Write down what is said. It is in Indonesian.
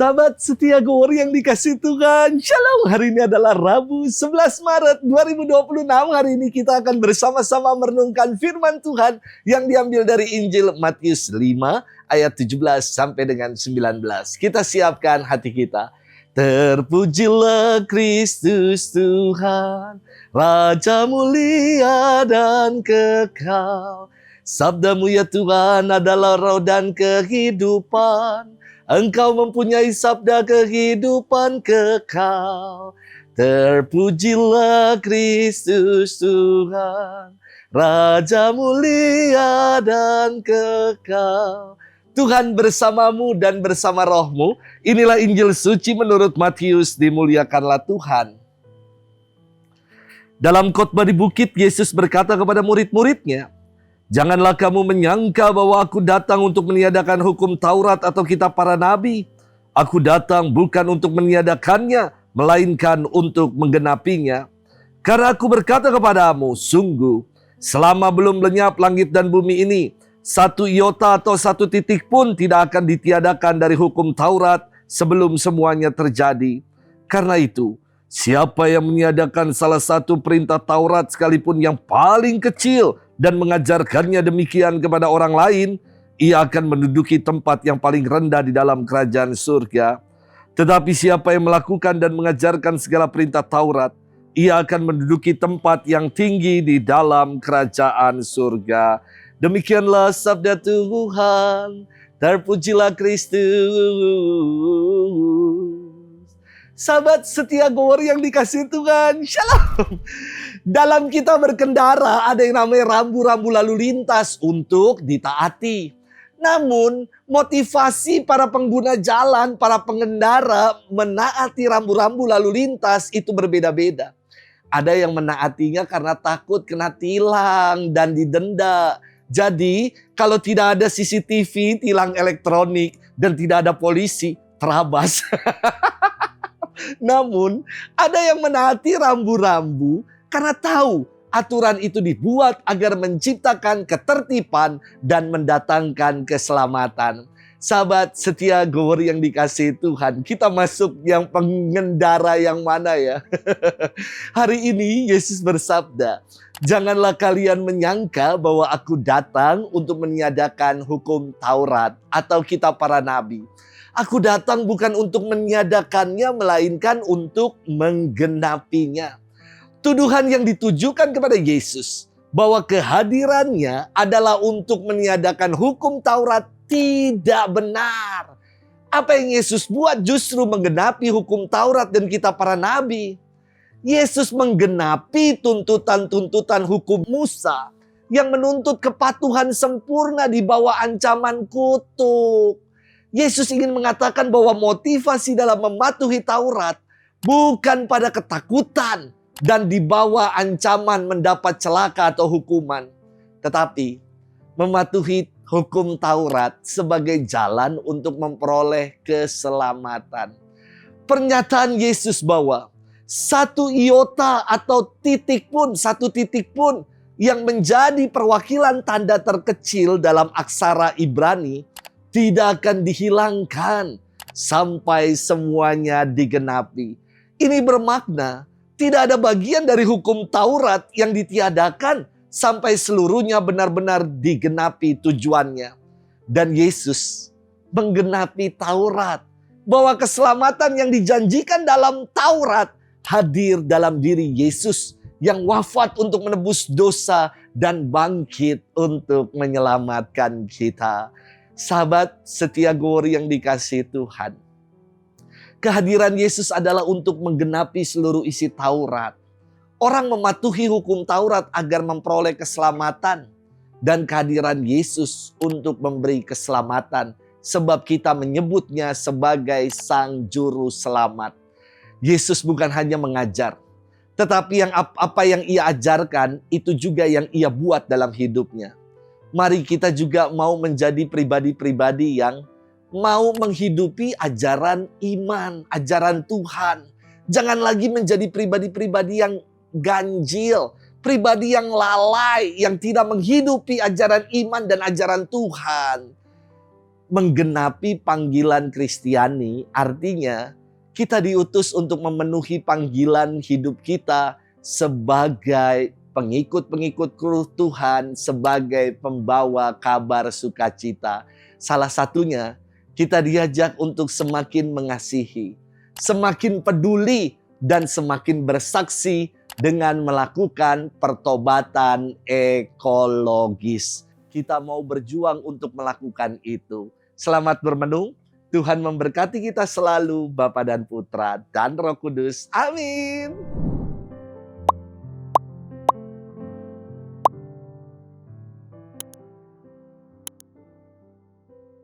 Sahabat setia Gowori yang dikasih Tuhan, Shalom. Hari ini adalah Rabu 11 Maret 2026. Hari ini kita akan bersama-sama merenungkan firman Tuhan yang diambil dari Injil Matius 5 ayat 17 sampai dengan 19. Kita siapkan hati kita. Terpujilah Kristus Tuhan, Raja mulia dan kekal. Sabdamu ya Tuhan adalah roh dan kehidupan. Engkau mempunyai sabda kehidupan kekal. Terpujilah Kristus Tuhan, Raja mulia dan kekal. Tuhan bersamamu dan bersama rohmu. Inilah Injil suci menurut Matius, dimuliakanlah Tuhan. Dalam khotbah di bukit, Yesus berkata kepada murid-muridnya, "Janganlah kamu menyangka bahwa aku datang untuk meniadakan hukum Taurat atau kitab para nabi. Aku datang bukan untuk meniadakannya, melainkan untuk menggenapinya. Karena aku berkata kepadamu, sungguh, selama belum lenyap langit dan bumi ini, satu iota atau satu titik pun tidak akan ditiadakan dari hukum Taurat sebelum semuanya terjadi. Karena itu, siapa yang meniadakan salah satu perintah Taurat sekalipun yang paling kecil dan mengajarkannya demikian kepada orang lain, ia akan menduduki tempat yang paling rendah di dalam kerajaan surga. Tetapi siapa yang melakukan dan mengajarkan segala perintah Taurat, ia akan menduduki tempat yang tinggi di dalam kerajaan surga." Demikianlah sabda Tuhan. Terpujilah Kristus. Sahabat setia Gowori yang dikasih Tuhan, Shalom. Dalam kita berkendara ada yang namanya rambu-rambu lalu lintas untuk ditaati. Namun motivasi para pengguna jalan, para pengendara menaati rambu-rambu lalu lintas itu berbeda-beda. Ada yang menaatinya karena takut kena tilang dan didenda. Jadi kalau tidak ada CCTV, tilang elektronik, dan tidak ada polisi, terabas. Namun ada yang menaati rambu-rambu karena tahu aturan itu dibuat agar menciptakan ketertiban dan mendatangkan keselamatan. Sahabat setia Gowori yang dikasihi Tuhan, kita masuk yang pengendara yang mana ya? Hari ini Yesus bersabda, "Janganlah kalian menyangka bahwa aku datang untuk meniadakan hukum Taurat atau kitab para nabi. Aku datang bukan untuk meniadakannya, melainkan untuk menggenapinya." Tuduhan yang ditujukan kepada Yesus bahwa kehadirannya adalah untuk meniadakan hukum Taurat tidak benar. Apa yang Yesus buat justru menggenapi hukum Taurat dan kitab para nabi. Yesus menggenapi tuntutan-tuntutan hukum Musa yang menuntut kepatuhan sempurna di bawah ancaman kutuk. Yesus ingin mengatakan bahwa motivasi dalam mematuhi Taurat bukan pada ketakutan dan di bawah ancaman mendapat celaka atau hukuman, tetapi mematuhi hukum Taurat sebagai jalan untuk memperoleh keselamatan. Pernyataan Yesus bahwa satu iota atau satu titik pun yang menjadi perwakilan tanda terkecil dalam aksara Ibrani tidak akan dihilangkan sampai semuanya digenapi. Ini bermakna tidak ada bagian dari hukum Taurat yang ditiadakan sampai seluruhnya benar-benar digenapi tujuannya. Dan Yesus menggenapi Taurat. Bahwa keselamatan yang dijanjikan dalam Taurat hadir dalam diri Yesus yang wafat untuk menebus dosa dan bangkit untuk menyelamatkan kita. Sahabat setia Gowori yang dikasihi Tuhan, kehadiran Yesus adalah untuk menggenapi seluruh isi Taurat. Orang mematuhi hukum Taurat agar memperoleh keselamatan. Dan kehadiran Yesus untuk memberi keselamatan. Sebab kita menyebutnya sebagai Sang Juru Selamat. Yesus bukan hanya mengajar. Tetapi apa yang ia ajarkan itu juga yang ia buat dalam hidupnya. Mari kita juga mau menjadi pribadi-pribadi yang mau menghidupi ajaran iman, ajaran Tuhan. Jangan lagi menjadi pribadi-pribadi yang ganjil, pribadi yang lalai, yang tidak menghidupi ajaran iman dan ajaran Tuhan. menggenapi panggilan Kristiani, artinya kita diutus untuk memenuhi panggilan hidup kita sebagai pengikut-pengikut Tuhan, sebagai pembawa kabar sukacita. Salah satunya, kita diajak untuk semakin mengasihi, semakin peduli, dan semakin bersaksi dengan melakukan pertobatan ekologis. Kita mau berjuang untuk melakukan itu. Selamat bermenung. Tuhan memberkati kita selalu, Bapa dan Putra dan Roh Kudus. Amin.